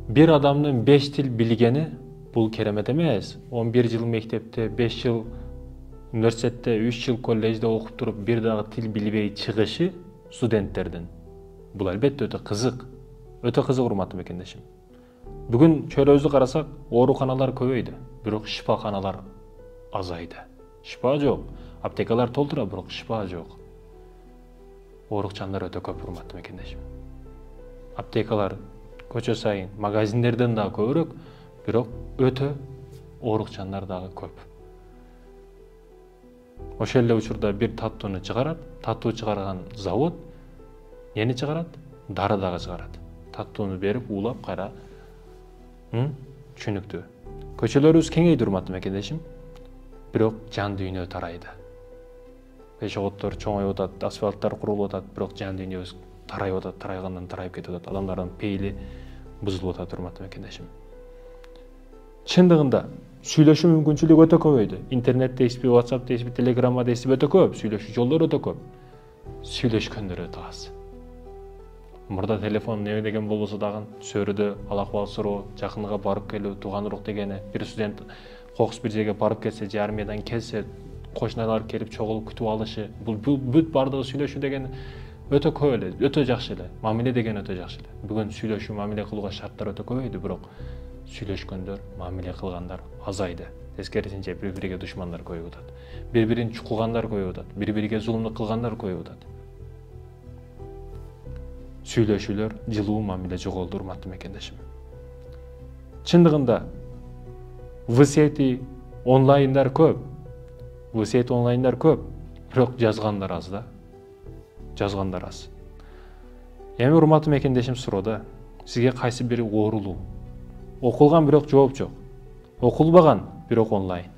Bir adamın 5 til bilgeni бұл керемет емес. 11 жыл мектепте, 5 жыл университетте, 3 жыл колледжде оқып тұрып, бір дағы тіл білбей шығышы студенттердің. Бұл әлбетте өте қызық. Өте қызық, урматтуу мекендешим. Бүгін чөйрөбүздү қарасақ, ооруканалар көбөйдү, бирок шифаханалар азайды. Шифа жоқ. Аптекалар толтура, бирок шифа жоқ. Оорукчандар өтө көп, урматтуу мекендешим. Аптекалар көчө сайын, магазиндерден дагы көбүрөөк, бирок өтө оорукчандар дагы көп. Ошол эле учурда бир таттууну чыгарат, таттуу чыгарган завод нени чыгарат? Дары дагы чыгарат. Таттууну берип, уулап кайра түшүнүктүү. Көчөлөрүбүз кеңейди, урматтуу мекендешим, бирок жан дүйнө тарайды. Пешоходдор чоңоюп атат, асфальттар курулуп атат, бирок жан дүйнөбүз тарайып атат, тарайгандан тарайып кетип атат. Адамдардын пейили бузулуп атат, урматтуу мекендешим. Чындыгында сүйлөшүү мүмкүнчүлүгү өтө көбөйдү. Интернет дейсизби, WhatsApp дейсизби, Telegram дейсизби, өтө көп. Сүйлөшүү жолдору өтө көп. Сүйлөшкөндөр өтө аз. Мурда телефон неме деген болбосо дагы сөрүдө алакыбал суроо, жакынга барып келүү, тууган урук дегени, бир студент кокус бир жерге барып кетсе, же армиядан келсе, кошуналар келип чогулуп күтүп алышы, бул бүт бардыгы сүйлөшүү деген өтө көп эле, өтө жакшы эле. Мамиле деген өтө жакшы эле. Бүгүн сүйлөшүү, мамиле кылууга шарттар өтө көбөйдү, бирок сүйлөшкөндөр, мамиле кылгандар азайды. Тескерисинче бири-бириге душмандар көбөйүп атат. Бири-бирин чукугандар көбөйүп атат. Бири-бириге зулумдук кылгандар көбөйүп атат. Сүйлөшүүлөр, жылуу мамиле жоголду, урматтуу мекендешим. Чындыгында высети онлайндар көп. Высети онлайндар көп, бирок жазгандар аз да. Жазгандар аз. Эми урматтуу мекендешим суроодо сизге кайсы бири оорулуу? Окулган бирок жооп жок. Окулбаган бирок онлайн.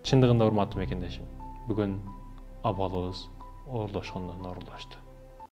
Чындыгында урматтуу мекендешим, бүгүн абалыбыз оорлошкондон оорлошту.